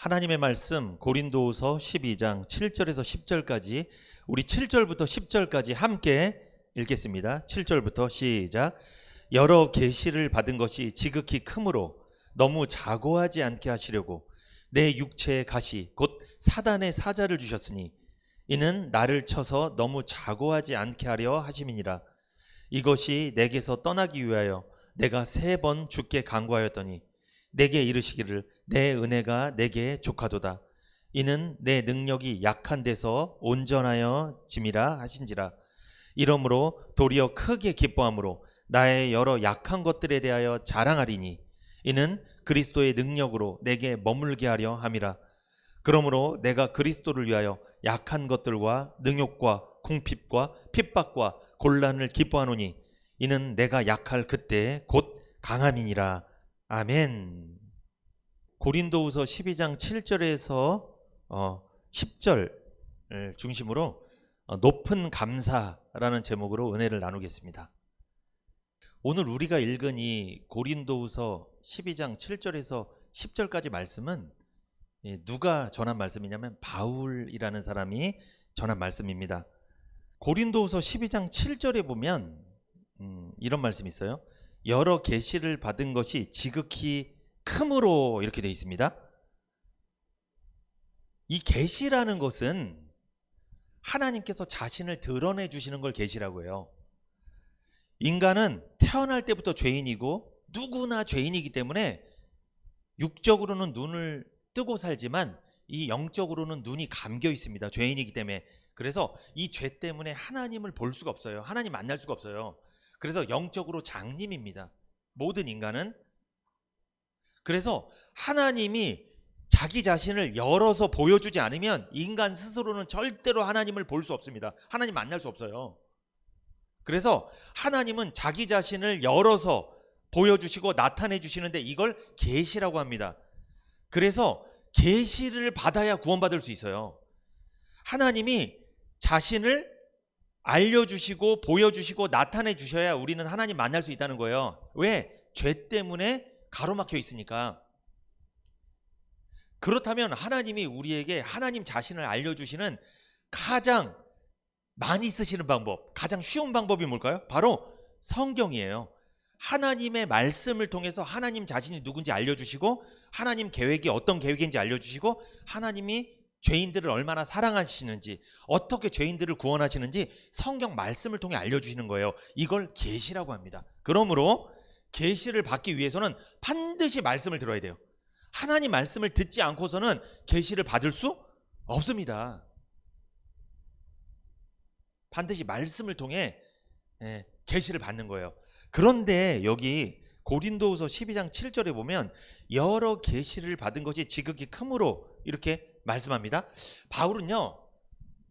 하나님의 말씀 고린도후서 12장 7절에서 10절까지 우리 7절부터 10절까지 함께 읽겠습니다. 7절부터 시작. 여러 계시를 받은 것이 지극히 크므로 너무 자고하지 않게 하시려고 내 육체의 가시 곧 사단의 사자를 주셨으니 이는 나를 쳐서 너무 자고하지 않게 하려 하심이니라. 이것이 내게서 떠나기 위하여 내가 3번 주께 간구하였더니 내게 이르시기를 내 은혜가 내게 족하도다. 이는 내 능력이 약한 데서 온전하여 짐이라 하신지라. 이러므로 도리어 크게 기뻐함으로 나의 여러 약한 것들에 대하여 자랑하리니 이는 그리스도의 능력으로 내게 머물게 하려 함이라. 그러므로 내가 그리스도를 위하여 약한 것들과 능욕과 궁핍과 핍박과 곤란을 기뻐하노니 이는 내가 약할 그때 곧 강함이니라. 아멘. 고린도후서 12장 7절에서 10절 중심으로 높은 감사라는 제목으로 은혜를 나누겠습니다. 오늘 우리가 읽은 이 고린도후서 12장 7절에서 10절까지 말씀은 누가 전한 말씀이냐면 바울이라는 사람이 전한 말씀입니다. 고린도후서 12장 7절에 보면 이런 말씀이 있어요. 여러 계시를 받은 것이 지극히 크므로 이렇게 되어 있습니다. 이 계시라는 것은 하나님께서 자신을 드러내 주시는 걸 계시라고 해요. 인간은 태어날 때부터 죄인이고 누구나 죄인이기 때문에 육적으로는 눈을 뜨고 살지만 이 영적으로는 눈이 감겨 있습니다. 죄인이기 때문에. 그래서 이 죄 때문에 하나님을 볼 수가 없어요. 하나님 만날 수가 없어요. 그래서 영적으로 장님입니다. 모든 인간은. 그래서 하나님이 자기 자신을 열어서 보여주지 않으면 인간 스스로는 절대로 하나님을 볼 수 없습니다. 하나님 만날 수 없어요. 그래서 하나님은 자기 자신을 열어서 보여주시고 나타내 주시는데 이걸 계시라고 합니다. 그래서 계시를 받아야 구원받을 수 있어요. 하나님이 자신을 알려주시고 보여주시고 나타내 주셔야 우리는 하나님 만날 수 있다는 거예요. 왜? 죄 때문에 가로막혀 있으니까. 그렇다면 하나님이 우리에게 하나님 자신을 알려주시는 가장 많이 쓰시는 방법, 가장 쉬운 방법이 뭘까요? 바로 성경이에요. 하나님의 말씀을 통해서 하나님 자신이 누군지 알려주시고 하나님 계획이 어떤 계획인지 알려주시고 하나님이 죄인들을 얼마나 사랑하시는지 어떻게 죄인들을 구원하시는지 성경 말씀을 통해 알려주시는 거예요. 이걸 계시라고 합니다. 그러므로 계시를 받기 위해서는 반드시 말씀을 들어야 돼요. 하나님 말씀을 듣지 않고서는 계시를 받을 수 없습니다. 반드시 말씀을 통해 계시를 받는 거예요. 그런데 여기 고린도후서 12장 7절에 보면 여러 계시를 받은 것이 지극히 크므로 이렇게 말씀합니다. 바울은요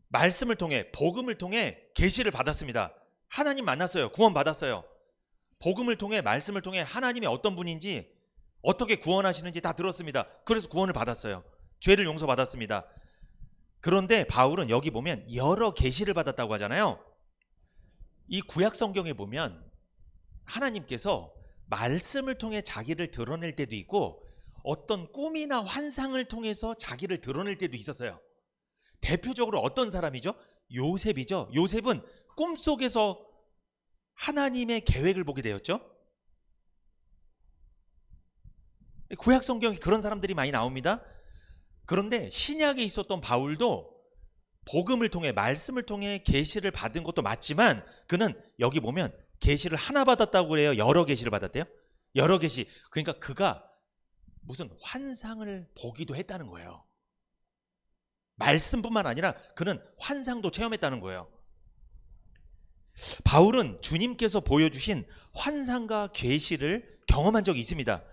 말씀을 통해 복음을 통해 계시를 받았습니다. 하나님 만났어요. 구원 받았어요. 복음을 통해 말씀을 통해 하나님이 어떤 분인지 어떻게 구원하시는지 다 들었습니다. 그래서 구원을 받았어요. 죄를 용서받았습니다. 그런데 바울은 여기 보면 여러 계시를 받았다고 하잖아요. 이 구약 성경에 보면 하나님께서 말씀을 통해 자기를 드러낼 때도 있고 어떤 꿈이나 환상을 통해서 자기를 드러낼 때도 있었어요. 대표적으로 어떤 사람이죠? 요셉이죠. 요셉은 꿈속에서 하나님의 계획을 보게 되었죠. 구약 성경에 그런 사람들이 많이 나옵니다. 그런데 신약에 있었던 바울도 복음을 통해 말씀을 통해 계시를 받은 것도 맞지만 그는 여기 보면 계시를 하나 받았다고 그래요? 여러 계시를 받았대요? 여러 계시. 그러니까 그가 무슨 환상을 보기도 했다는 거예요. 말씀뿐만 아니라 그는 환상도 체험했다는 거예요. 바울은 주님께서 보여주신 환상과 계시를 경험한 적이 있습니다.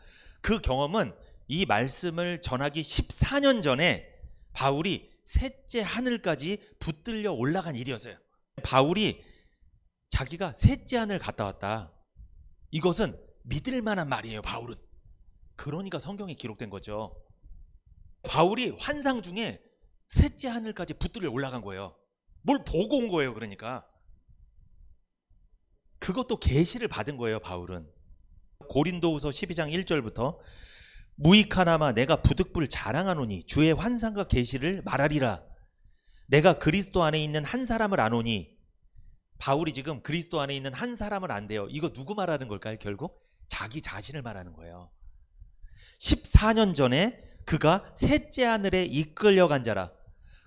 그 경험은 이 말씀을 전하기 14년 전에 바울이 셋째 하늘까지 붙들려 올라간 일이었어요. 바울이 자기가 셋째 하늘 갔다 왔다. 이것은 믿을 만한 말이에요. 바울은. 그러니까 성경에 기록된 거죠. 바울이 환상 중에 셋째 하늘까지 붙들려 올라간 거예요. 뭘 보고 온 거예요. 그러니까 그것도 계시를 받은 거예요. 바울은. 고린도후서 12장 1절부터 무익하나마 내가 부득불 자랑하노니 주의 환상과 계시를 말하리라. 내가 그리스도 안에 있는 한 사람을 아노니. 바울이 지금 그리스도 안에 있는 한 사람을 안대요. 이거 누구 말하는 걸까요? 결국 자기 자신을 말하는 거예요. 14년 전에 그가 셋째 하늘에 이끌려간 자라.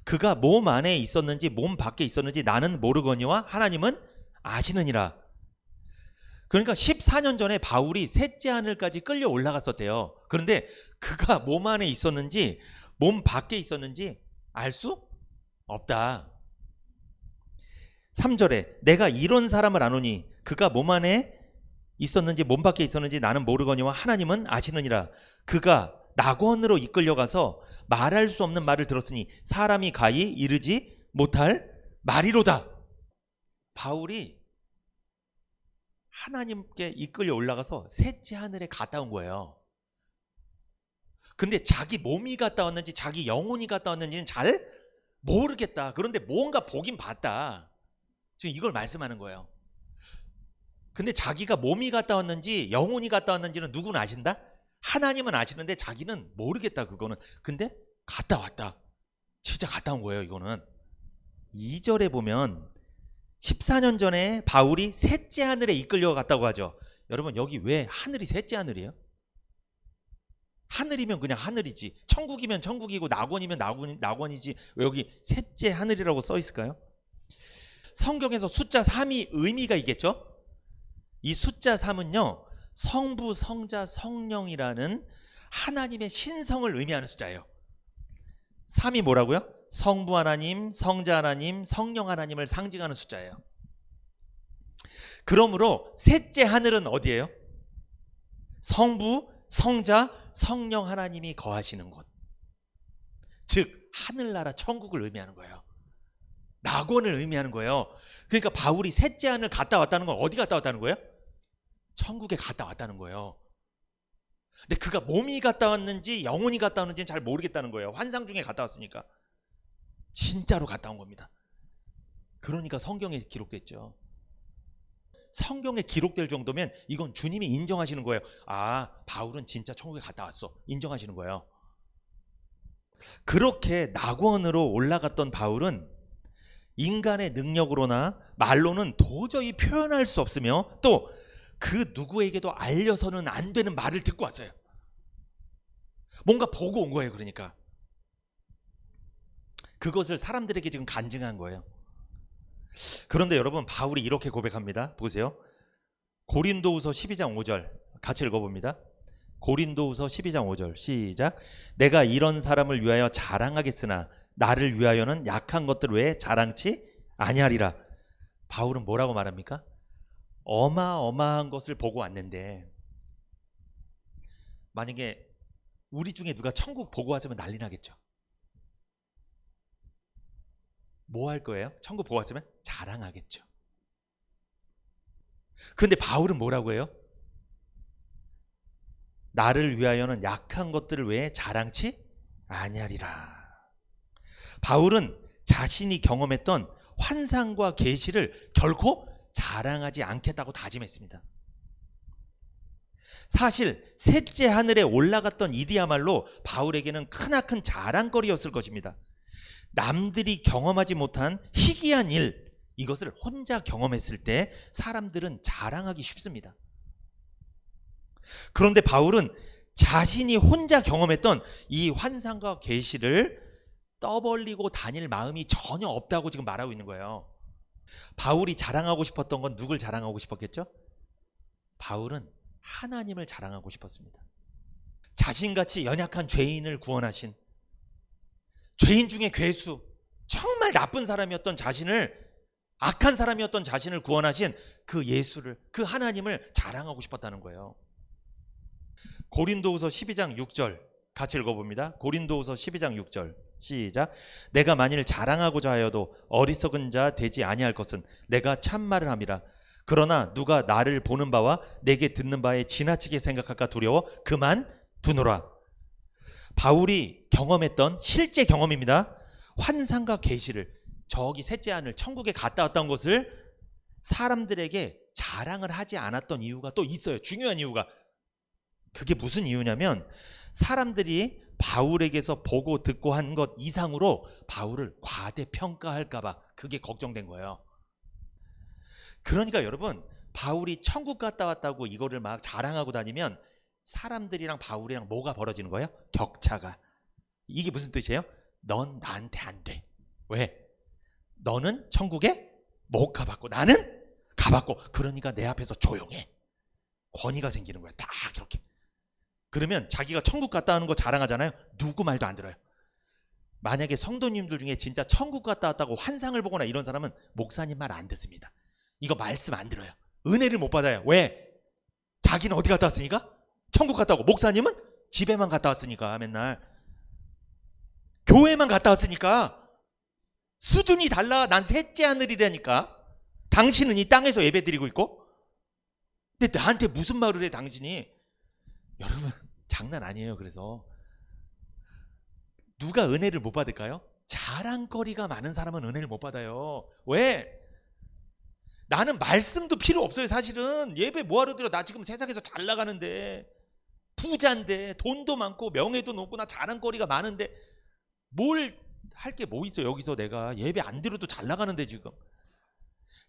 그가 몸 안에 있었는지 몸 밖에 있었는지 나는 모르거니와 하나님은 아시느니라. 그러니까 14년 전에 바울이 셋째 하늘까지 끌려 올라갔었대요. 그런데 그가 몸 안에 있었는지 몸 밖에 있었는지 알 수 없다. 3절에 내가 이런 사람을 아노니 그가 몸 안에 있었는지 몸 밖에 있었는지 나는 모르거니와 하나님은 아시느니라. 그가 낙원으로 이끌려가서 말할 수 없는 말을 들었으니 사람이 가히 이르지 못할 말이로다. 바울이 하나님께 이끌려 올라가서 셋째 하늘에 갔다 온 거예요. 근데 자기 몸이 갔다 왔는지 자기 영혼이 갔다 왔는지는 잘 모르겠다. 그런데 뭔가 보긴 봤다. 지금 이걸 말씀하는 거예요. 근데 자기가 몸이 갔다 왔는지 영혼이 갔다 왔는지는 누구는 아신다? 하나님은 아시는데 자기는 모르겠다. 그거는. 근데 갔다 왔다. 진짜 갔다 온 거예요. 이거는. 2절에 보면 14년 전에 바울이 셋째 하늘에 이끌려 갔다고 하죠. 여러분 여기 왜 하늘이 셋째 하늘이에요? 하늘이면 그냥 하늘이지. 천국이면 천국이고 낙원이면 낙원이지. 왜 여기 셋째 하늘이라고 써 있을까요? 성경에서 숫자 3이 의미가 있겠죠? 이 숫자 3은요. 성부, 성자, 성령이라는 하나님의 신성을 의미하는 숫자예요. 3이 뭐라고요? 성부 하나님, 성자 하나님, 성령 하나님을 상징하는 숫자예요. 그러므로 셋째 하늘은 어디예요? 성부, 성자, 성령 하나님이 거하시는 곳. 즉 하늘나라 천국을 의미하는 거예요. 낙원을 의미하는 거예요. 그러니까 바울이 셋째 하늘 갔다 왔다는 건 어디 갔다 왔다는 거예요? 천국에 갔다 왔다는 거예요. 근데 그가 몸이 갔다 왔는지 영혼이 갔다 왔는지는 잘 모르겠다는 거예요. 환상 중에 갔다 왔으니까. 진짜로 갔다 온 겁니다. 그러니까 성경에 기록됐죠. 성경에 기록될 정도면 이건 주님이 인정하시는 거예요. 아, 바울은 진짜 천국에 갔다 왔어. 인정하시는 거예요. 그렇게 낙원으로 올라갔던 바울은 인간의 능력으로나 말로는 도저히 표현할 수 없으며 또 그 누구에게도 알려서는 안 되는 말을 듣고 왔어요. 뭔가 보고 온 거예요. 그러니까 그것을 사람들에게 지금 간증한 거예요. 그런데 여러분 바울이 이렇게 고백합니다. 보세요. 고린도후서 12장 5절 같이 읽어봅니다. 고린도후서 12장 5절 시작. 내가 이런 사람을 위하여 자랑하겠으나 나를 위하여는 약한 것들 외에 자랑치 아니하리라. 바울은 뭐라고 말합니까? 어마어마한 것을 보고 왔는데 만약에 우리 중에 누가 천국 보고 왔으면 난리 나겠죠. 뭐 할 거예요? 천국 보고 왔으면 자랑하겠죠. 근데 바울은 뭐라고 해요? 나를 위하여는 약한 것들을 외에 자랑치 아니하리라. 바울은 자신이 경험했던 환상과 계시를 결코 자랑하지 않겠다고 다짐했습니다. 사실 셋째 하늘에 올라갔던 일이야말로 바울에게는 크나큰 자랑거리였을 것입니다. 남들이 경험하지 못한 희귀한 일, 이것을 혼자 경험했을 때 사람들은 자랑하기 쉽습니다. 그런데 바울은 자신이 혼자 경험했던 이 환상과 계시를 떠벌리고 다닐 마음이 전혀 없다고 지금 말하고 있는 거예요. 바울이 자랑하고 싶었던 건 누굴 자랑하고 싶었겠죠? 바울은 하나님을 자랑하고 싶었습니다. 자신같이 연약한 죄인을 구원하신, 죄인 중에 괴수, 정말 나쁜 사람이었던 자신을, 악한 사람이었던 자신을 구원하신 그 예수를, 그 하나님을 자랑하고 싶었다는 거예요. 고린도후서 12장 6절 같이 읽어봅니다. 고린도후서 12장 6절 시작. 내가 만일 자랑하고자 하여도 어리석은 자 되지 아니할 것은 내가 참말을 함이라. 그러나 누가 나를 보는 바와 내게 듣는 바에 지나치게 생각할까 두려워 그만 두노라. 바울이 경험했던 실제 경험입니다. 환상과 계시를, 저기 셋째 하늘 천국에 갔다 왔던 것을 사람들에게 자랑을 하지 않았던 이유가 또 있어요. 중요한 이유가. 그게 무슨 이유냐면 사람들이 바울에게서 보고 듣고 한 것 이상으로 바울을 과대평가할까 봐 그게 걱정된 거예요. 그러니까 여러분, 바울이 천국 갔다 왔다고 이거를 막 자랑하고 다니면 사람들이랑 바울이랑 뭐가 벌어지는 거예요? 격차가. 이게 무슨 뜻이에요? 넌 나한테 안 돼. 왜? 너는 천국에 못 가봤고 나는 가봤고, 그러니까 내 앞에서 조용해. 권위가 생기는 거야. 딱 이렇게. 그러면 자기가 천국 갔다 오는 거 자랑하잖아요. 누구 말도 안 들어요. 만약에 성도님들 중에 진짜 천국 갔다 왔다고 환상을 보거나 이런 사람은 목사님 말 안 듣습니다. 이거 말씀 안 들어요. 은혜를 못 받아요. 왜? 자기는 어디 갔다 왔으니까? 천국 갔다 오고, 목사님은 집에만 갔다 왔으니까, 맨날 교회만 갔다 왔으니까. 수준이 달라. 난 셋째 하늘이라니까. 당신은 이 땅에서 예배드리고 있고, 근데 나한테 무슨 말을 해 당신이. 여러분, 장난 아니에요. 그래서 누가 은혜를 못 받을까요? 자랑거리가 많은 사람은 은혜를 못 받아요. 왜? 나는 말씀도 필요 없어요. 사실은 예배 뭐하러 드려. 나 지금 세상에서 잘 나가는데, 부자인데, 돈도 많고 명예도 높고 나 자랑거리가 많은데 뭘 할 게 뭐 있어. 여기서 내가 예배 안 드려도 잘 나가는데. 지금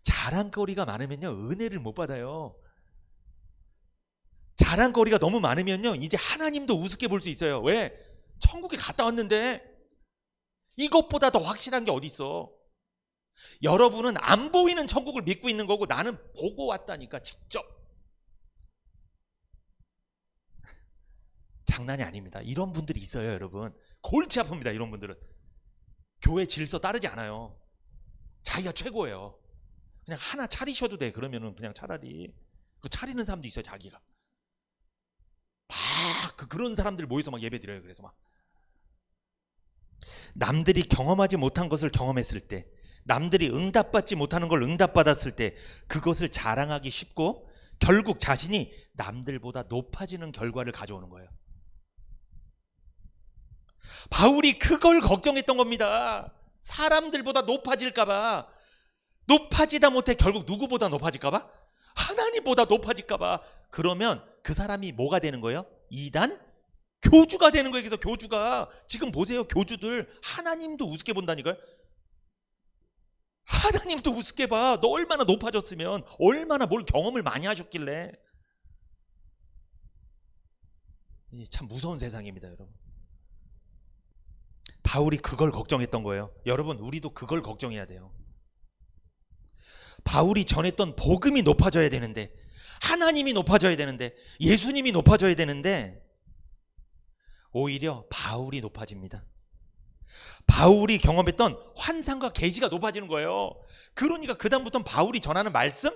자랑거리가 많으면요 은혜를 못 받아요. 자랑거리가 너무 많으면요 이제 하나님도 우습게 볼 수 있어요. 왜? 천국에 갔다 왔는데. 이것보다 더 확실한 게 어디 있어. 여러분은 안 보이는 천국을 믿고 있는 거고, 나는 보고 왔다니까, 직접. 장난이 아닙니다. 이런 분들이 있어요. 여러분, 골치 아픕니다. 이런 분들은 교회 질서 따르지 않아요. 자기가 최고예요. 그냥 하나 차리셔도 돼. 그러면은 그냥 차라리 그 차리는 사람도 있어요. 자기가 막 그런 사람들 모여서 막 예배 드려요. 그래서 막 남들이 경험하지 못한 것을 경험했을 때, 남들이 응답받지 못하는 걸 응답받았을 때 그것을 자랑하기 쉽고, 결국 자신이 남들보다 높아지는 결과를 가져오는 거예요. 바울이 그걸 걱정했던 겁니다. 사람들보다 높아질까봐. 높아지다 못해 결국 누구보다 높아질까봐? 하나님보다 높아질까봐. 그러면 그 사람이 뭐가 되는 거예요? 이단 교주가 되는 거예요. 그래서 교주가, 지금 보세요. 교주들 하나님도 우습게 본다니까요. 하나님도 우습게 봐. 너 얼마나 높아졌으면, 얼마나 뭘 경험을 많이 하셨길래. 참 무서운 세상입니다, 여러분. 바울이 그걸 걱정했던 거예요. 여러분, 우리도 그걸 걱정해야 돼요. 바울이 전했던 복음이 높아져야 되는데, 하나님이 높아져야 되는데, 예수님이 높아져야 되는데, 오히려 바울이 높아집니다. 바울이 경험했던 환상과 계시가 높아지는 거예요. 그러니까 그 다음부터는 바울이 전하는 말씀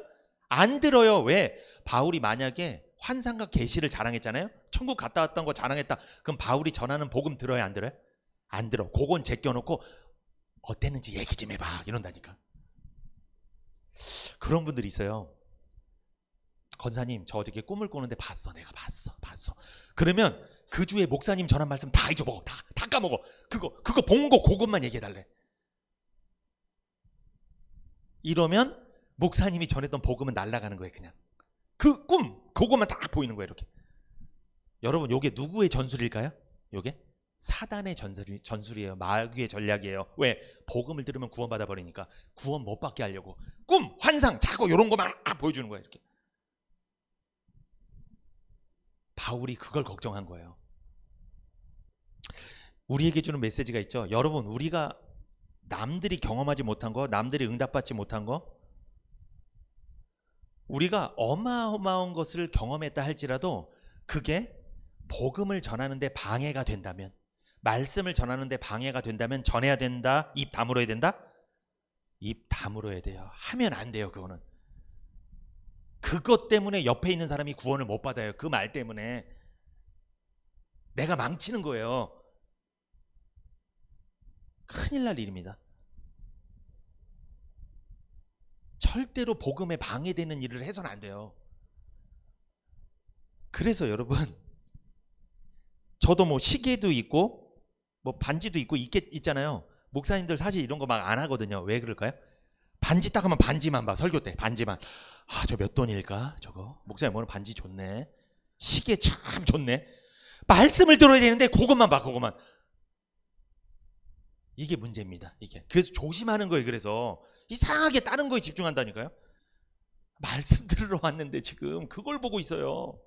안 들어요. 왜? 바울이 만약에 환상과 계시를 자랑했잖아요. 천국 갔다 왔던 거 자랑했다. 그럼 바울이 전하는 복음 들어요? 안 들어요? 안 들어. 그건 제껴놓고 어땠는지 얘기 좀 해봐 이런다니까. 그런 분들이 있어요. 권사님, 저 어저께 꿈을 꾸는데 봤어. 내가 봤어. 그러면 그 주에 목사님 전한 말씀 다 잊어먹어. 다 까먹어. 그거 본 거 그것만 얘기해달래. 이러면 목사님이 전했던 복음은 날아가는 거예요. 그냥 그 꿈 그것만 다 보이는 거예요. 이렇게. 여러분, 요게 누구의 전술일까요? 요게 사단의 전술이에요. 마귀의 전략이에요. 왜? 복음을 들으면 구원받아 버리니까 구원 못 받게 하려고 꿈, 환상, 자꾸 이런 거만 보여주는 거예요. 이렇게. 바울이 그걸 걱정한 거예요. 우리에게 주는 메시지가 있죠. 여러분, 우리가 남들이 경험하지 못한 거, 남들이 응답받지 못한 거, 우리가 어마어마한 것을 경험했다 할지라도 그게 복음을 전하는데 방해가 된다면, 말씀을 전하는데 방해가 된다면 전해야 된다? 입 다물어야 된다? 입 다물어야 돼요. 하면 안 돼요. 그거는. 그것 때문에 옆에 있는 사람이 구원을 못 받아요. 그 말 때문에 내가 망치는 거예요. 큰일 날 일입니다. 절대로 복음에 방해되는 일을 해서는 안 돼요. 그래서 여러분, 저도 뭐 시계도 있고 뭐 반지도 있고 있잖아요. 목사님들 사실 이런 거 막 안 하거든요. 왜 그럴까요? 반지 딱 하면 반지만 봐. 설교 때 반지만. 저 몇 돈일까? 저거 목사님 오늘 반지 좋네. 시계 참 좋네. 말씀을 들어야 되는데 그것만 봐, 그것만. 이게 문제입니다. 이게. 그래서 조심하는 거예요. 그래서 이상하게 다른 거에 집중한다니까요. 말씀 들으러 왔는데 지금 그걸 보고 있어요.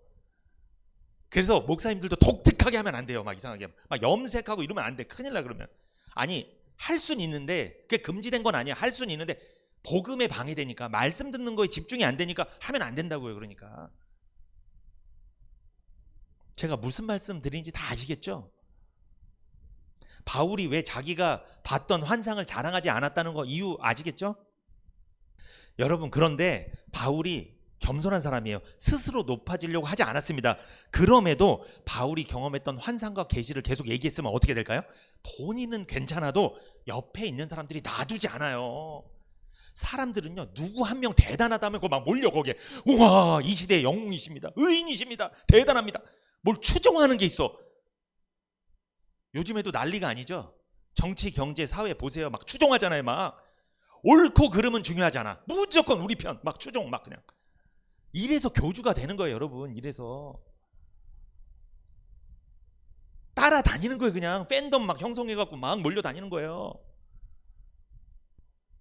그래서 목사님들도 독특하게 하면 안 돼요. 막 이상하게 막 염색하고 이러면 안 돼. 큰일 나. 그러면 아니, 할 수는 있는데 그게 금지된 건 아니야. 할 수는 있는데 복음에 방해되니까, 말씀 듣는 거에 집중이 안 되니까 하면 안 된다고요. 그러니까 제가 무슨 말씀 드리는지 다 아시겠죠? 바울이 왜 자기가 봤던 환상을 자랑하지 않았다는 거 이유 아시겠죠? 여러분, 그런데 바울이 겸손한 사람이에요. 스스로 높아지려고 하지 않았습니다. 그럼에도 바울이 경험했던 환상과 계시를 계속 얘기했으면 어떻게 될까요? 본인은 괜찮아도 옆에 있는 사람들이 놔두지 않아요. 사람들은요, 누구 한 명 대단하다면 그거 막 몰려 거기에. 우와, 이 시대의 영웅이십니다. 의인이십니다. 대단합니다. 뭘 추종하는 게 있어. 요즘에도 난리가 아니죠. 정치, 경제, 사회 보세요. 막 추종하잖아요. 막 옳고 그름은 중요하지 않아. 무조건 우리 편. 막 추종 막 그냥. 이래서 교주가 되는 거예요, 여러분. 이래서 따라다니는 거예요. 그냥 팬덤 막 형성해갖고 막 몰려다니는 거예요.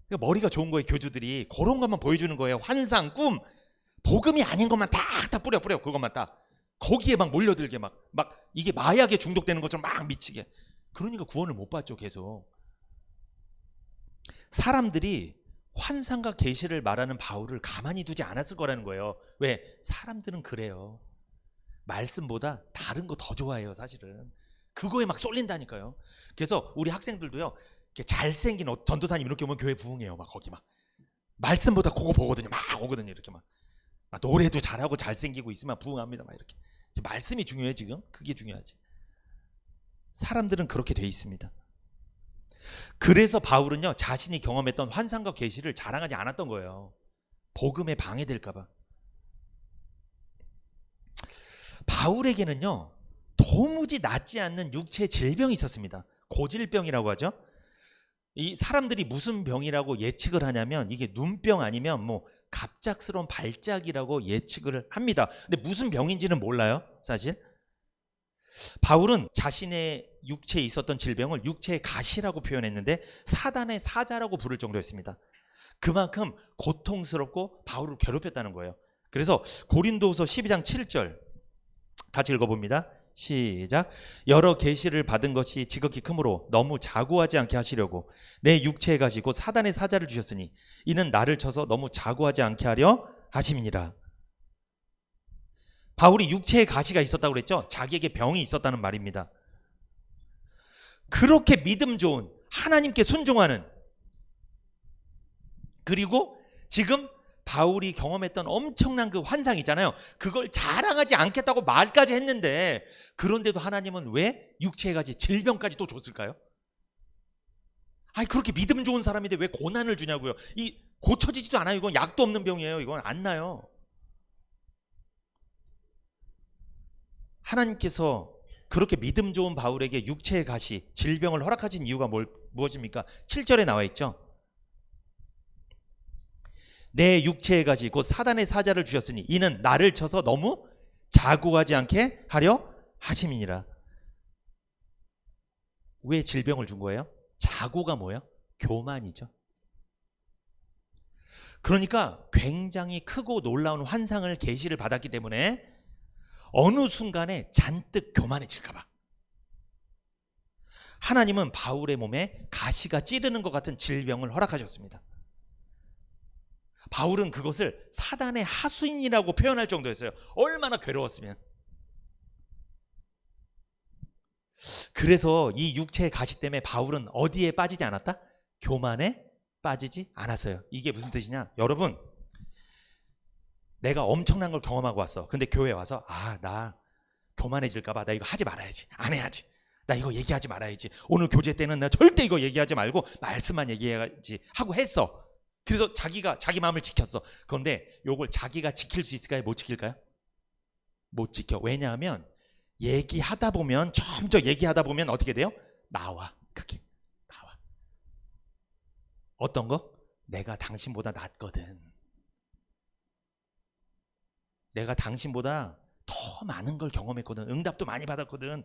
그러니까 머리가 좋은 거예요, 교주들이. 그런 것만 보여주는 거예요. 환상, 꿈, 복음이 아닌 것만 다 뿌려 그것만 딱 거기에 막 몰려들게 막 이게 마약에 중독되는 것처럼 막 미치게. 그러니까 구원을 못 받죠. 계속 사람들이 환상과 계시를 말하는 바울을 가만히 두지 않았을 거라는 거예요. 왜? 사람들은 그래요. 말씀보다 다른 거 더 좋아해요. 사실은 그거에 막 쏠린다니까요. 그래서 우리 학생들도요, 이렇게 잘생긴 전도사님 이렇게 오면 교회 부흥해요. 막 거기 막 말씀보다 그거 보거든요. 막 오거든요. 이렇게 막 노래도 잘하고 잘생기고 있으면 부흥합니다. 막 이렇게. 말씀이 중요해. 지금 그게 중요하지. 사람들은 그렇게 돼 있습니다. 그래서 바울은요, 자신이 경험했던 환상과 계시를 자랑하지 않았던 거예요. 복음에 방해될까 봐. 바울에게는요, 도무지 낫지 않는 육체의 질병이 있었습니다. 고질병이라고 하죠. 이 사람들이 무슨 병이라고 예측을 하냐면 이게 눈병 아니면 뭐 갑작스러운 발작이라고 예측을 합니다. 근데 무슨 병인지는 몰라요, 사실. 바울은 자신의 육체에 있었던 질병을 육체의 가시라고 표현했는데 사단의 사자라고 부를 정도였습니다. 그만큼 고통스럽고 바울을 괴롭혔다는 거예요. 그래서 고린도후서 12장 7절 같이 읽어봅니다. 시작. 여러 계시를 받은 것이 지극히 크므로 너무 자고하지 않게 하시려고 내 육체에 가시고 사단의 사자를 주셨으니 이는 나를 쳐서 너무 자고하지 않게 하려 하심이니라. 바울이 육체에 가시가 있었다고 그랬죠. 자기에게 병이 있었다는 말입니다. 그렇게 믿음 좋은, 하나님께 순종하는, 그리고 지금 바울이 경험했던 엄청난 그 환상 있잖아요. 그걸 자랑하지 않겠다고 말까지 했는데, 그런데도 하나님은 왜 육체에 가지, 질병까지 또 줬을까요? 아니, 그렇게 믿음 좋은 사람인데 왜 고난을 주냐고요. 이 고쳐지지도 않아요. 이건 약도 없는 병이에요. 이건 안 나요. 하나님께서 그렇게 믿음 좋은 바울에게 육체의 가시, 질병을 허락하신 이유가 무엇입니까? 7절에 나와 있죠. 내 육체에 가시 곧 사단의 사자를 주셨으니 이는 나를 쳐서 너무 자고하지 않게 하려 하심이니라. 왜 질병을 준 거예요? 자고가 뭐예요? 교만이죠. 그러니까 굉장히 크고 놀라운 환상을 계시를 받았기 때문에 어느 순간에 잔뜩 교만해질까 봐 하나님은 바울의 몸에 가시가 찌르는 것 같은 질병을 허락하셨습니다. 바울은 그것을 사단의 하수인이라고 표현할 정도였어요. 얼마나 괴로웠으면. 그래서 이 육체의 가시 때문에 바울은 어디에 빠지지 않았다? 교만에 빠지지 않았어요. 이게 무슨 뜻이냐? 여러분, 내가 엄청난 걸 경험하고 왔어. 근데 교회에 와서 나 교만해질까 봐 나 이거 하지 말아야지. 안 해야지. 나 이거 얘기하지 말아야지. 오늘 교제 때는 나 절대 이거 얘기하지 말고 말씀만 얘기해야지 하고 했어. 그래서 자기 마음을 지켰어. 그런데 이걸 자기가 지킬 수 있을까요? 못 지킬까요? 못 지켜. 왜냐하면 얘기하다 보면 점점 얘기하다 보면 어떻게 돼요? 나와. 그게 나와. 어떤 거? 내가 당신보다 낫거든. 내가 당신보다 더 많은 걸 경험했거든. 응답도 많이 받았거든.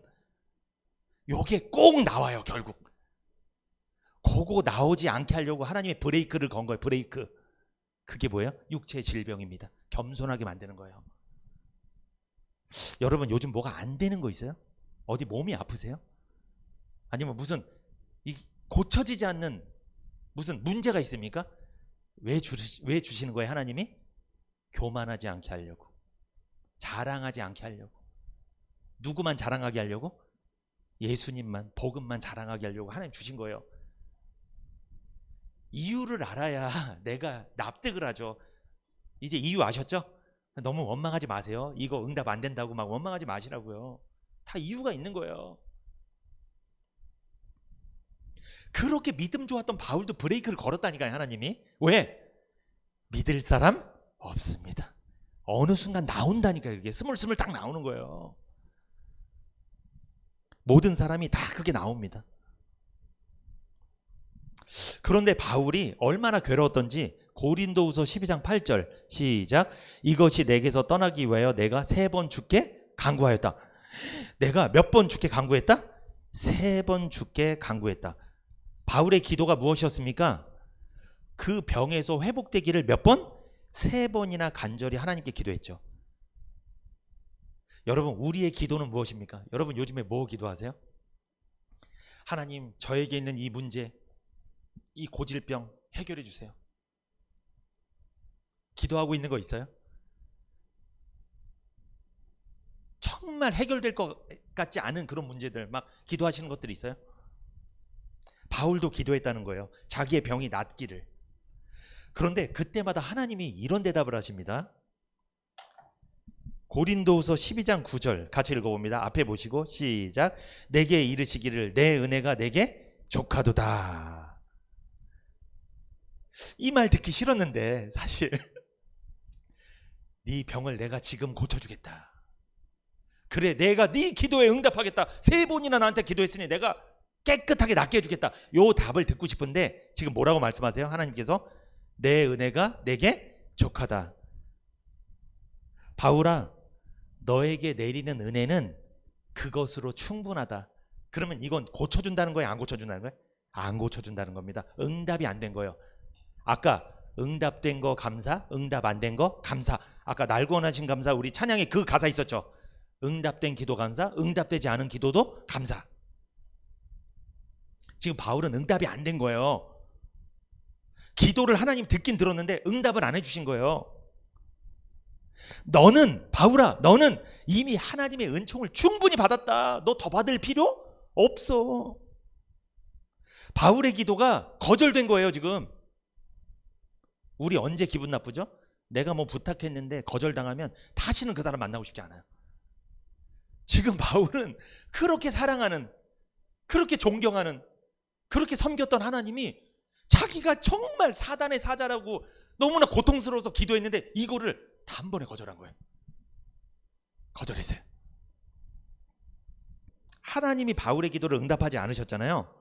요게 꼭 나와요. 결국 그거 나오지 않게 하려고 하나님의 브레이크를 건 거예요. 브레이크. 그게 뭐예요? 육체의 질병입니다. 겸손하게 만드는 거예요. 여러분 요즘 뭐가 안 되는 거 있어요? 어디 몸이 아프세요? 아니면 무슨 고쳐지지 않는 무슨 문제가 있습니까? 왜 주시는 거예요? 하나님이 교만하지 않게 하려고, 자랑하지 않게 하려고. 누구만 자랑하게 하려고? 예수님만, 복음만 자랑하게 하려고 하나님 주신 거예요. 이유를 알아야 내가 납득을 하죠. 이제 이유 아셨죠? 너무 원망하지 마세요. 이거 응답 안 된다고 막 원망하지 마시라고요. 다 이유가 있는 거예요. 그렇게 믿음 좋았던 바울도 브레이크를 걸었다니까요. 하나님이. 왜? 믿을 사람 없습니다. 어느 순간 나온다니까요. 이게 스물스물 딱 나오는 거예요. 모든 사람이 다 그게 나옵니다. 그런데 바울이 얼마나 괴로웠던지 고린도후서 12장 8절 시작. 이것이 내게서 떠나기 위하여 내가 3번 주께 간구하였다. 내가 몇 번 주께 간구했다? 3번 주께 간구했다. 바울의 기도가 무엇이었습니까? 그 병에서 회복되기를 몇 번? 3번이나 간절히 하나님께 기도했죠. 여러분 우리의 기도는 무엇입니까? 여러분 요즘에 뭐 기도하세요? 하나님 저에게 있는 이 문제, 이 고질병 해결해 주세요. 기도하고 있는 거 있어요? 정말 해결될 것 같지 않은 그런 문제들 막 기도하시는 것들이 있어요? 바울도 기도했다는 거예요. 자기의 병이 낫기를. 그런데 그때마다 하나님이 이런 대답을 하십니다. 고린도후서 12장 9절 같이 읽어봅니다. 앞에 보시고 시작. 내게 이르시기를 내 은혜가 내게 족하도다. 이 말 듣기 싫었는데 사실 네 병을 내가 지금 고쳐주겠다. 그래 내가 네 기도에 응답하겠다. 3번이나 나한테 기도했으니 내가 깨끗하게 낫게 해주겠다. 요 답을 듣고 싶은데 지금 뭐라고 말씀하세요? 하나님께서 내 은혜가 내게 족하다. 바울아 너에게 내리는 은혜는 그것으로 충분하다. 그러면 이건 고쳐준다는 거예요? 안 고쳐준다는 거예요? 안 고쳐준다는 겁니다. 응답이 안 된 거예요. 아까 응답된 거 감사, 응답 안 된 거 감사. 아까 날 구원하신 감사 우리 찬양에 그 가사 있었죠. 응답된 기도 감사, 응답되지 않은 기도도 감사. 지금 바울은 응답이 안 된 거예요. 기도를 하나님 듣긴 들었는데 응답을 안 해주신 거예요. 너는 바울아 너는 이미 하나님의 은총을 충분히 받았다. 너 더 받을 필요 없어. 바울의 기도가 거절된 거예요. 지금 우리 언제 기분 나쁘죠? 내가 뭐 부탁했는데 거절당하면 다시는 그 사람 만나고 싶지 않아요. 지금 바울은 그렇게 사랑하는, 그렇게 존경하는, 그렇게 섬겼던 하나님이 자기가 정말 사단의 사자라고 너무나 고통스러워서 기도했는데 이거를 단번에 거절한 거예요. 거절했어요. 하나님이 바울의 기도를 응답하지 않으셨잖아요.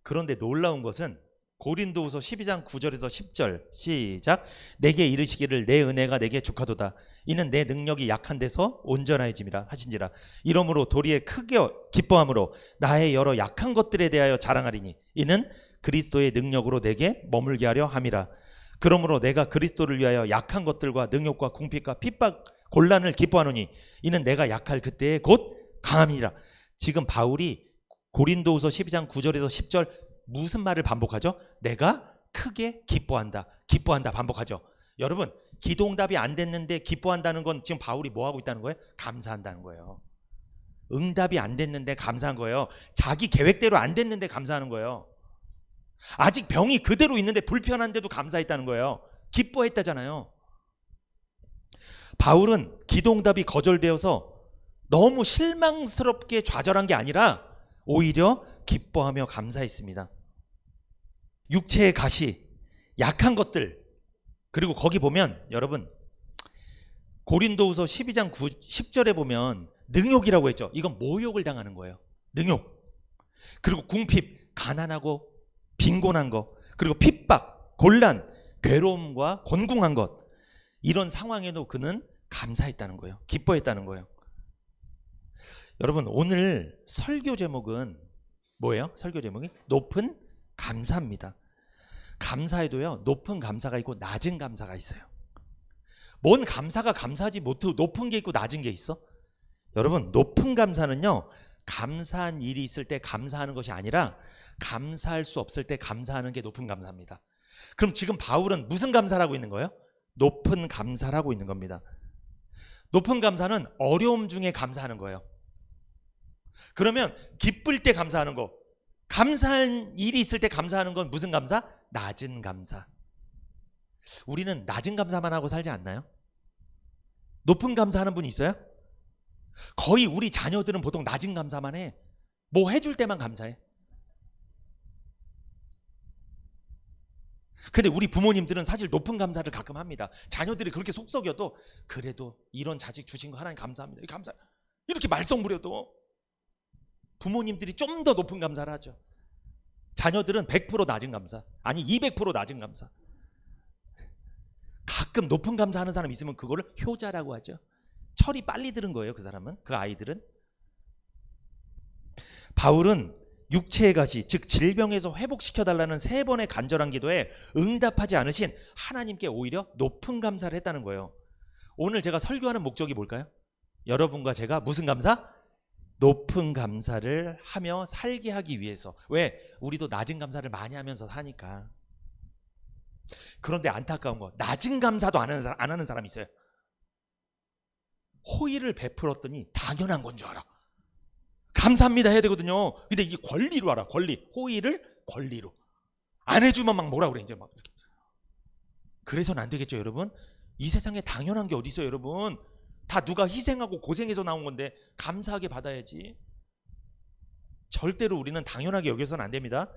그런데 놀라운 것은 고린도후서 12장 9절에서 10절 시작. 내게 이르시기를 내 은혜가 내게 족하도다. 이는 내 능력이 약한 데서 온전하여짐이라 하신지라. 이러므로 도리에 크게 기뻐함으로 나의 여러 약한 것들에 대하여 자랑하리니 이는 그리스도의 능력으로 내게 머물게 하려 함이라. 그러므로 내가 그리스도를 위하여 약한 것들과 능욕과 궁핍과 핍박 곤란을 기뻐하노니 이는 내가 약할 그때에 곧 강함이라. 지금 바울이 고린도후서 12장 9절에서 10절 무슨 말을 반복하죠? 내가 크게 기뻐한다. 기뻐한다 반복하죠. 여러분 기도응답이 안 됐는데 기뻐한다는 건 지금 바울이 뭐 하고 있다는 거예요? 감사한다는 거예요. 응답이 안 됐는데 감사한 거예요. 자기 계획대로 안 됐는데 감사하는 거예요. 아직 병이 그대로 있는데 불편한데도 감사했다는 거예요. 기뻐했다잖아요. 바울은 기도응답이 거절되어서 너무 실망스럽게 좌절한 게 아니라 오히려 기뻐하며 감사했습니다. 육체의 가시, 약한 것들, 그리고 거기 보면 여러분 고린도후서 12장 10절에 보면 능욕이라고 했죠. 이건 모욕을 당하는 거예요. 능욕. 그리고 궁핍, 가난하고 빈곤한 것, 그리고 핍박, 곤란, 괴로움과 곤궁한 것. 이런 상황에도 그는 감사했다는 거예요. 기뻐했다는 거예요. 여러분, 오늘 설교 제목은 뭐예요? 설교 제목이 높은 감사입니다. 감사에도요, 높은 감사가 있고 낮은 감사가 있어요. 뭔 감사가 감사하지 못해 높은 게 있고 낮은 게 있어? 여러분, 높은 감사는요, 감사한 일이 있을 때 감사하는 것이 아니라 감사할 수 없을 때 감사하는 게 높은 감사입니다. 그럼 지금 바울은 무슨 감사를 하고 있는 거예요? 높은 감사를 하고 있는 겁니다. 높은 감사는 어려움 중에 감사하는 거예요. 그러면 기쁠 때 감사하는 거, 감사한 일이 있을 때 감사하는 건 무슨 감사? 낮은 감사. 우리는 낮은 감사만 하고 살지 않나요? 높은 감사하는 분 있어요? 거의 우리 자녀들은 보통 낮은 감사만 해. 뭐 해줄 때만 감사해. 근데 우리 부모님들은 사실 높은 감사를 가끔 합니다. 자녀들이 그렇게 속썩여도 그래도 이런 자식 주신 거 하나님 감사합니다. 감사. 이렇게 말썽 부려도 부모님들이 좀 더 높은 감사를 하죠. 자녀들은 100% 낮은 감사, 아니 200% 낮은 감사. 가끔 높은 감사하는 사람 있으면 그거를 효자라고 하죠. 철이 빨리 들은 거예요. 그 사람은, 그 아이들은. 바울은 육체의 가시, 즉 질병에서 회복시켜달라는 3번의 간절한 기도에 응답하지 않으신 하나님께 오히려 높은 감사를 했다는 거예요. 오늘 제가 설교하는 목적이 뭘까요? 여러분과 제가 무슨 감사? 높은 감사를 하며 살게 하기 위해서. 왜? 우리도 낮은 감사를 많이 하면서 사니까. 그런데 안타까운 거, 낮은 감사도 안 하는 사람이 있어요. 호의를 베풀었더니 당연한 건 줄 알아. 감사합니다 해야 되거든요. 근데 이게 권리로 알아. 권리. 호의를 권리로. 안 해주면 막 뭐라 그래 이제 막 이렇게. 그래서는 안 되겠죠, 여러분. 이 세상에 당연한 게 어디 있어요, 여러분. 다 누가 희생하고 고생해서 나온 건데 감사하게 받아야지. 절대로 우리는 당연하게 여겨서는 안 됩니다.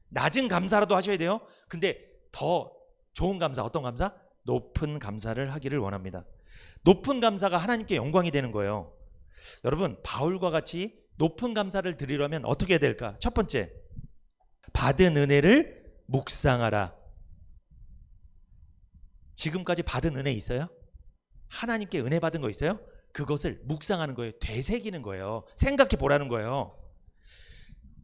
낮은 감사라도 하셔야 돼요. 근데 더 좋은 감사, 어떤 감사? 높은 감사를 하기를 원합니다. 높은 감사가 하나님께 영광이 되는 거예요. 여러분, 바울과 같이 높은 감사를 드리려면 어떻게 해야 될까? 첫 번째, 받은 은혜를 묵상하라. 지금까지 받은 은혜 있어요? 하나님께 은혜 받은 거 있어요? 그것을 묵상하는 거예요. 되새기는 거예요. 생각해 보라는 거예요.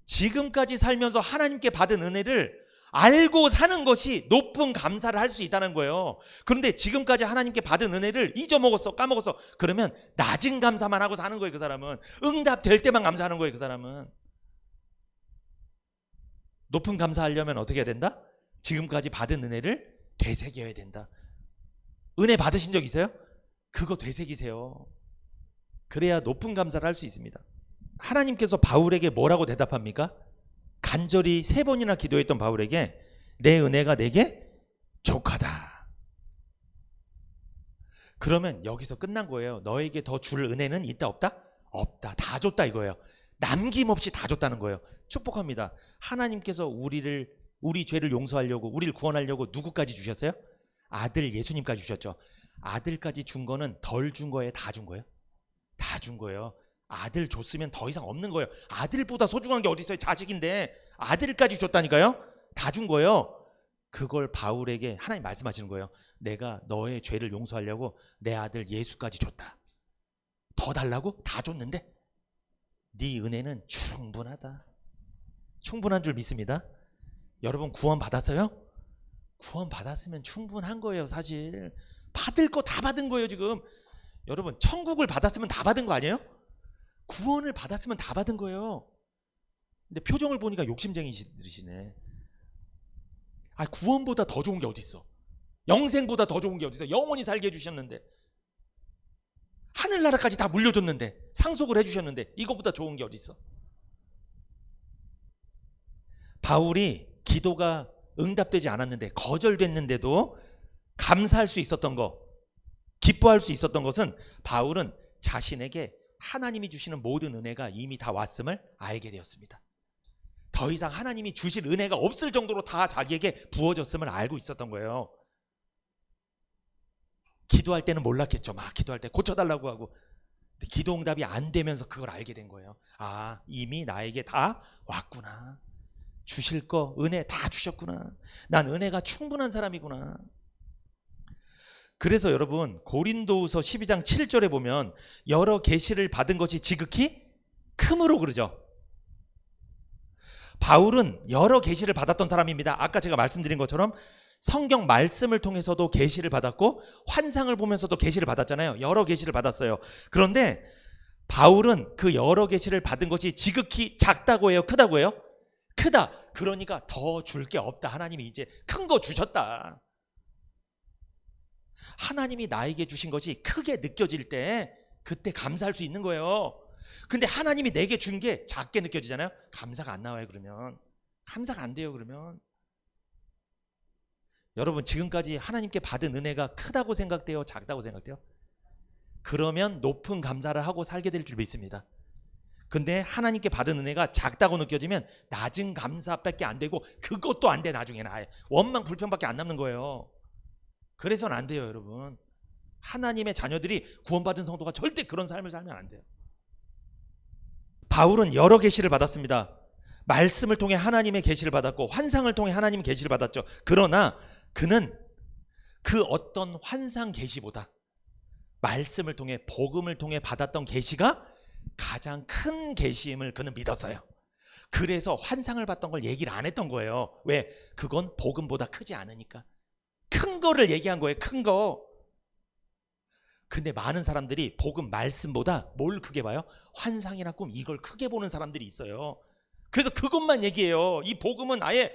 지금까지 살면서 하나님께 받은 은혜를 알고 사는 것이 높은 감사를 할 수 있다는 거예요. 그런데 지금까지 하나님께 받은 은혜를 잊어먹었어, 까먹었어. 그러면 낮은 감사만 하고 사는 거예요, 그 사람은. 응답될 때만 감사하는 거예요, 그 사람은. 높은 감사하려면 어떻게 해야 된다? 지금까지 받은 은혜를 되새겨야 된다. 은혜 받으신 적 있어요? 그거 되새기세요. 그래야 높은 감사를 할 수 있습니다. 하나님께서 바울에게 뭐라고 대답합니까? 간절히 3번이나 기도했던 바울에게 내 은혜가 내게 족하다. 그러면 여기서 끝난 거예요. 너에게 더 줄 은혜는 있다 없다? 없다. 다 줬다 이거예요. 남김없이 다 줬다는 거예요. 축복합니다. 하나님께서 우리 죄를 용서하려고, 우리를 구원하려고 누구까지 주셨어요? 아들 예수님까지 주셨죠. 아들까지 준 거는 덜 준 거예요? 다 준 거예요? 다 준 거예요. 아들 줬으면 더 이상 없는 거예요. 아들보다 소중한 게 어디 있어요? 자식인데 아들까지 줬다니까요. 다 준 거예요. 그걸 바울에게 하나님 말씀하시는 거예요. 내가 너의 죄를 용서하려고 내 아들 예수까지 줬다. 더 달라고? 다 줬는데 네 은혜는 충분하다. 충분한 줄 믿습니다. 여러분 구원 받았어요? 구원 받았으면 충분한 거예요. 사실 받을 거 다 받은 거예요. 지금 여러분 천국을 받았으면 다 받은 거 아니에요? 구원을 받았으면 다 받은 거예요. 근데 표정을 보니까 욕심쟁이시네. 아, 구원보다 더 좋은 게 어디 있어? 영생보다 더 좋은 게 어디 있어? 영원히 살게 해주셨는데, 하늘나라까지 다 물려줬는데, 상속을 해주셨는데 이거보다 좋은 게 어디 있어? 바울이 기도가 응답되지 않았는데, 거절됐는데도 감사할 수 있었던 거, 기뻐할 수 있었던 것은 바울은 자신에게 하나님이 주시는 모든 은혜가 이미 다 왔음을 알게 되었습니다. 더 이상 하나님이 주실 은혜가 없을 정도로 다 자기에게 부어졌음을 알고 있었던 거예요. 기도할 때는 몰랐겠죠. 막 기도할 때 고쳐달라고 하고. 기도 응답이 안 되면서 그걸 알게 된 거예요. 아, 이미 나에게 다 왔구나. 주실 거 은혜 다 주셨구나. 난 은혜가 충분한 사람이구나. 그래서 여러분 고린도후서 12장 7절에 보면 여러 계시를 받은 것이 지극히 큼으로 그러죠. 바울은 여러 계시를 받았던 사람입니다. 아까 제가 말씀드린 것처럼 성경 말씀을 통해서도 계시를 받았고 환상을 보면서도 계시를 받았잖아요. 여러 계시를 받았어요. 그런데 바울은 그 여러 계시를 받은 것이 지극히 작다고 해요? 크다고 해요? 크다. 그러니까 더 줄 게 없다. 하나님이 이제 큰 거 주셨다. 하나님이 나에게 주신 것이 크게 느껴질 때 그때 감사할 수 있는 거예요. 근데 하나님이 내게 준 게 작게 느껴지잖아요. 감사가 안 나와요. 그러면 감사가 안 돼요. 그러면 여러분 지금까지 하나님께 받은 은혜가 크다고 생각돼요? 작다고 생각돼요? 그러면 높은 감사를 하고 살게 될 줄 믿습니다. 근데 하나님께 받은 은혜가 작다고 느껴지면 낮은 감사밖에 안 되고 그것도 안 돼. 나중에는 아예 원망 불평밖에 안 남는 거예요. 그래서는 안 돼요. 여러분 하나님의 자녀들이 구원받은 성도가 절대 그런 삶을 살면 안 돼요. 바울은 여러 계시를 받았습니다. 말씀을 통해 하나님의 계시를 받았고 환상을 통해 하나님의 계시를 받았죠. 그러나 그는 그 어떤 환상 계시보다 말씀을 통해 복음을 통해 받았던 계시가 가장 큰 계시임을 그는 믿었어요. 그래서 환상을 봤던 걸 얘기를 안 했던 거예요. 왜? 그건 복음보다 크지 않으니까. 큰 거를 얘기한 거예요. 큰 거. 근데 많은 사람들이 복음 말씀보다 뭘 크게 봐요? 환상이나 꿈 이걸 크게 보는 사람들이 있어요. 그래서 그것만 얘기해요. 이 복음은 아예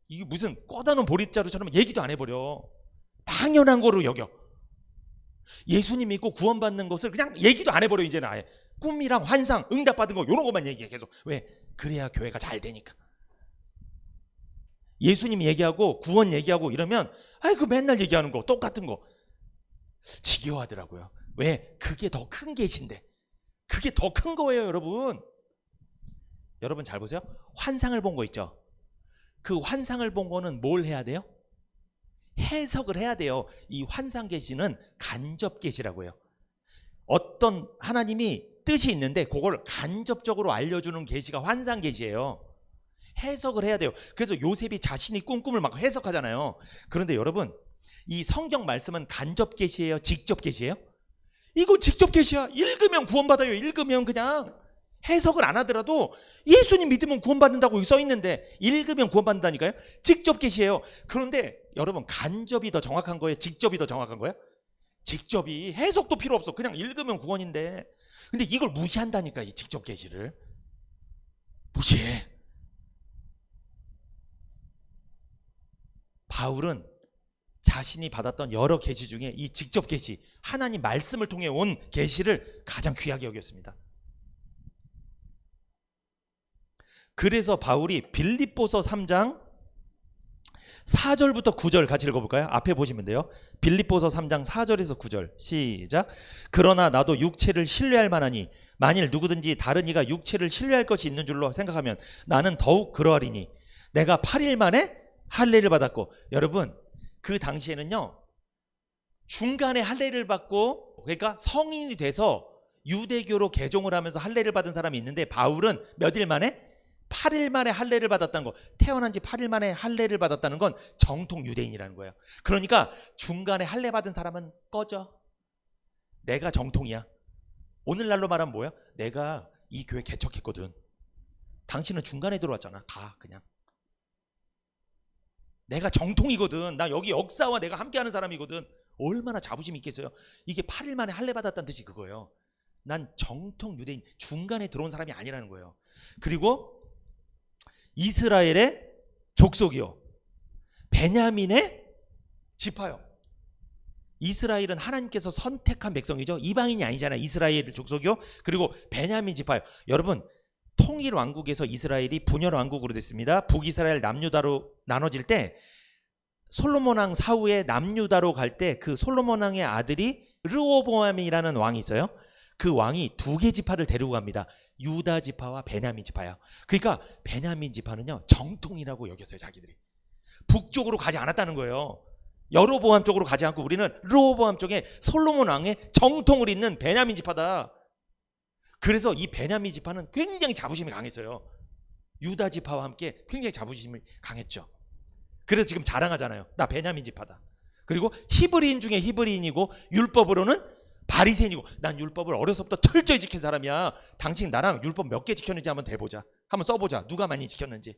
이게 무슨 꺼다놓은 보릿자루처럼 얘기도 안 해버려. 당연한 거로 여겨. 예수님 믿고 구원받는 것을 그냥 얘기도 안 해버려. 이제는 아예 꿈이랑 환상 응답받은 거 이런 것만 얘기해 계속. 왜? 그래야 교회가 잘 되니까. 예수님 얘기하고 구원 얘기하고 이러면 아이고 맨날 얘기하는 거 똑같은 거 지겨워하더라고요. 왜? 그게 더 큰 계시인데. 그게 더 큰 거예요. 여러분 여러분 잘 보세요. 환상을 본 거 있죠. 그 환상을 본 거는 뭘 해야 돼요? 해석을 해야 돼요. 이 환상 계시는 간접 계시라고 해요. 어떤 하나님이 뜻이 있는데 그걸 간접적으로 알려주는 계시가 환상 계시예요. 해석을 해야 돼요. 그래서 요셉이 자신이 꾼 꿈을 막 해석하잖아요. 그런데 여러분 이 성경 말씀은 간접 계시예요? 직접 계시예요? 이거 직접 계시야. 읽으면 구원받아요. 읽으면 그냥 해석을 안 하더라도 예수님 믿으면 구원받는다고 써 있는데 읽으면 구원받는다니까요. 직접 계시예요. 그런데 여러분 간접이 더 정확한 거예요? 직접이 더 정확한 거예요? 직접이. 해석도 필요 없어. 그냥 읽으면 구원인데. 근데 이걸 무시한다니까. 이 직접 계시를 무시해. 바울은 자신이 받았던 여러 계시 중에 이 직접 계시, 하나님 말씀을 통해 온 계시를 가장 귀하게 여겼습니다. 그래서 바울이 빌립보서 3장 4절부터 9절 같이 읽어볼까요? 앞에 보시면 돼요. 빌립보서 3장 4절에서 9절 시작. 그러나 나도 육체를 신뢰할 만하니 만일 누구든지 다른 이가 육체를 신뢰할 것이 있는 줄로 생각하면 나는 더욱 그러하리니 내가 8일 만에 할례를 받았고. 여러분 그 당시에는요 중간에 할례를 받고 그러니까 성인이 돼서 유대교로 개종을 하면서 할례를 받은 사람이 있는데 바울은 몇 일 만에? 8일 만에 할례를 받았다는 거. 태어난 지 8일 만에 할례를 받았다는 건 정통 유대인이라는 거예요. 그러니까 중간에 할례 받은 사람은 꺼져. 내가 정통이야. 오늘날로 말하면 뭐야? 내가 이 교회 개척했거든. 당신은 중간에 들어왔잖아. 가 그냥. 내가 정통이거든. 나 여기 역사와 내가 함께하는 사람이거든. 얼마나 자부심이 있겠어요. 이게 8일 만에 할례 받았다는 뜻이 그거예요. 난 정통 유대인 중간에 들어온 사람이 아니라는 거예요. 그리고 이스라엘의 족속이요 베냐민의 지파요. 이스라엘은 하나님께서 선택한 백성이죠. 이방인이 아니잖아요. 이스라엘 족속이요. 그리고 베냐민 지파요. 여러분 통일 왕국에서 이스라엘이 분열 왕국으로 됐습니다. 북이스라엘 남유다로 나눠질 때 솔로몬 왕 사후에 남유다로 갈 때 그 솔로몬 왕의 아들이 르호보암이라는 왕이 있어요. 그 왕이 두 개 지파를 데리고 갑니다. 유다 지파와 베냐민 지파야. 그러니까 베냐민 지파는요 정통이라고 여겼어요. 자기들이 북쪽으로 가지 않았다는 거예요. 여로보암 쪽으로 가지 않고 우리는 르호보암 쪽에 솔로몬 왕의 정통을 잇는 베냐민 지파다. 그래서 이 베냐민 지파는 굉장히 자부심이 강했어요. 유다 지파와 함께 굉장히 자부심이 강했죠. 그래서 지금 자랑하잖아요. 나 베냐민 지파다. 그리고 히브리인 중에 히브리인이고 율법으로는 바리새인이고, 난 율법을 어려서부터 철저히 지킨 사람이야. 당신 나랑 율법 몇 개 지켰는지 한번 대보자. 한번 써보자. 누가 많이 지켰는지.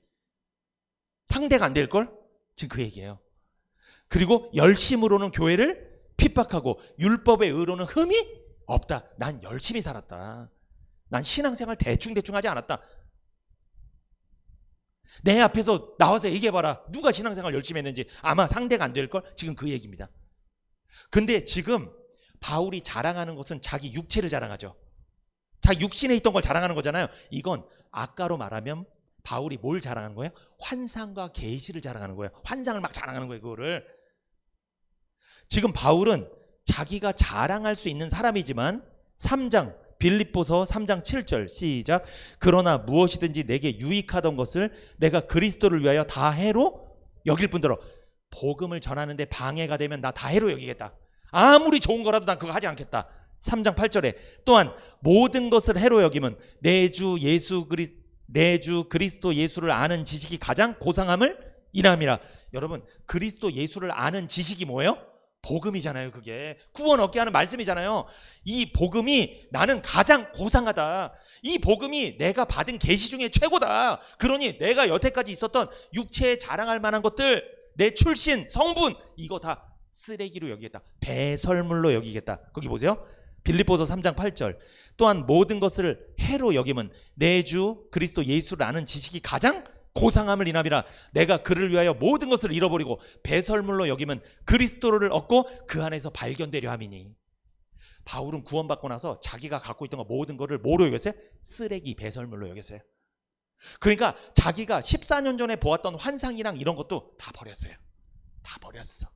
상대가 안 될걸? 지금 그 얘기예요. 그리고 열심으로는 교회를 핍박하고 율법의 의로는 흠이 없다. 난 열심히 살았다. 난 신앙생활 대충 하지 않았다. 내 앞에서 나와서 얘기해봐라. 누가 신앙생활 열심히 했는지. 아마 상대가 안 될걸? 지금 그 얘기입니다. 근데 지금 바울이 자랑하는 것은 자기 육체를 자랑하죠. 자기 육신에 있던 걸 자랑하는 거잖아요. 이건 아까로 말하면 바울이 뭘 자랑하는 거예요? 환상과 계시를 자랑하는 거예요. 환상을 막 자랑하는 거예요. 그거를. 지금 바울은 자기가 자랑할 수 있는 사람이지만 3장 빌립보서 3장 7절 시작. 그러나 무엇이든지 내게 유익하던 것을 내가 그리스도를 위하여 다 해로 여길 뿐더러 복음을 전하는데 방해가 되면 나 다 해로 여기겠다. 아무리 좋은 거라도 난 그거 하지 않겠다. 3장 8절에 또한 모든 것을 해로 여김은 내 주 그리스도 예수를 아는 지식이 가장 고상함을 인함이라. 여러분, 그리스도 예수를 아는 지식이 뭐예요? 복음이잖아요. 그게 구원 얻게 하는 말씀이잖아요. 이 복음이 나는 가장 고상하다. 이 복음이 내가 받은 계시 중에 최고다. 그러니 내가 여태까지 있었던 육체에 자랑할 만한 것들, 내 출신, 성분, 이거 다 쓰레기로 여기겠다. 배설물로 여기겠다. 거기 보세요. 빌립보서 3장 8절. 또한 모든 것을 해로 여김은 내 주 그리스도 예수를 아는 지식이 가장 고상함을 인함이라. 내가 그를 위하여 모든 것을 잃어버리고 배설물로 여기면 그리스도를 얻고 그 안에서 발견되려 함이니. 바울은 구원받고 나서 자기가 갖고 있던 거 모든 거를 뭐로 여겼어요? 쓰레기, 배설물로 여겼어요. 그러니까 자기가 14년 전에 보았던 환상이랑 이런 것도 다 버렸어요. 다 버렸어.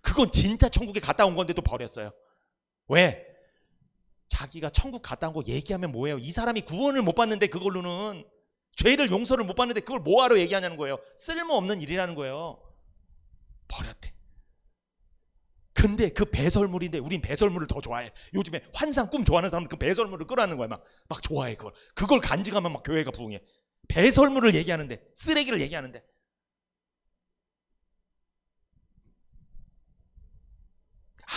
그건 진짜 천국에 갔다 온 건데도 버렸어요. 왜? 자기가 천국 갔다 온 거 얘기하면 뭐예요? 이 사람이 구원을 못 받는데 그걸로는, 죄를 용서를 못 받는데 그걸 뭐하러 얘기하냐는 거예요. 쓸모없는 일이라는 거예요. 버렸대. 근데 그 배설물인데 우린 배설물을 더 좋아해. 요즘에 환상 꿈 좋아하는 사람은 그 배설물을 끌어안는 거야. 막 좋아해. 그걸 간직하면 막 교회가 부흥해. 배설물을 얘기하는데, 쓰레기를 얘기하는데.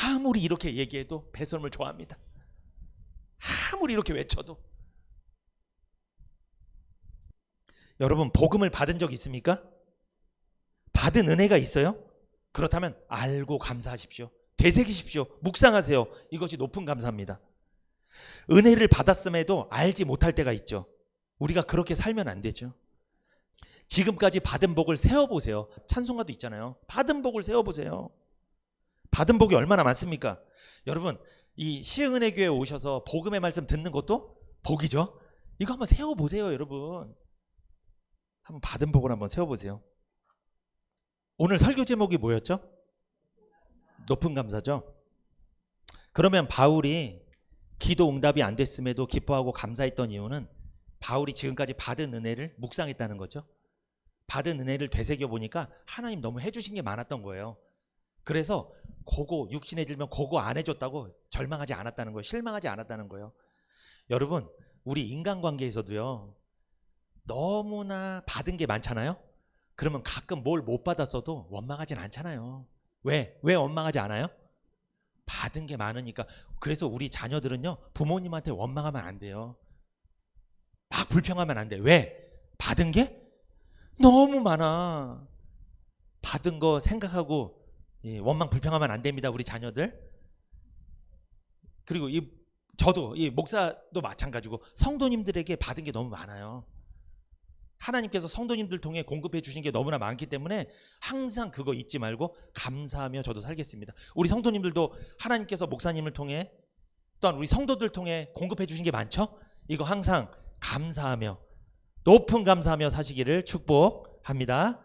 아무리 이렇게 얘기해도 배설물 좋아합니다. 아무리 이렇게 외쳐도. 여러분, 복음을 받은 적 있습니까? 받은 은혜가 있어요? 그렇다면 알고 감사하십시오. 되새기십시오. 묵상하세요. 이것이 높은 감사입니다. 은혜를 받았음에도 알지 못할 때가 있죠. 우리가 그렇게 살면 안 되죠. 지금까지 받은 복을 세어보세요. 찬송가도 있잖아요. 받은 복을 세어보세요. 받은 복이 얼마나 많습니까? 여러분, 이 시흥은혜교회 오셔서 복음의 말씀 듣는 것도 복이죠. 이거 한번 세어보세요. 여러분, 한번 받은 복을 한번 세어보세요. 오늘 설교 제목이 뭐였죠? 높은 감사죠. 그러면 바울이 기도 응답이 안 됐음에도 기뻐하고 감사했던 이유는 바울이 지금까지 받은 은혜를 묵상했다는 거죠. 받은 은혜를 되새겨보니까 하나님 너무 해주신 게 많았던 거예요. 그래서 그거 육신에 들면 그거 안 해줬다고 절망하지 않았다는 거예요. 실망하지 않았다는 거예요. 여러분, 우리 인간관계에서도요, 너무나 받은 게 많잖아요. 그러면 가끔 뭘 못 받았어도 원망하진 않잖아요. 왜 원망하지 않아요? 받은 게 많으니까. 그래서 우리 자녀들은요, 부모님한테 원망하면 안 돼요. 막 불평하면 안 돼. 왜? 받은 게 너무 많아. 받은 거 생각하고 원망 불평하면 안 됩니다. 우리 자녀들. 그리고 저도 목사도 마찬가지고 성도님들에게 받은 게 너무 많아요. 하나님께서 성도님들 통해 공급해 주신 게 너무나 많기 때문에 항상 그거 잊지 말고 감사하며 저도 살겠습니다. 우리 성도님들도 하나님께서 목사님을 통해 또한 우리 성도들 통해 공급해 주신 게 많죠? 이거 항상 감사하며 높은 감사하며 사시기를 축복합니다.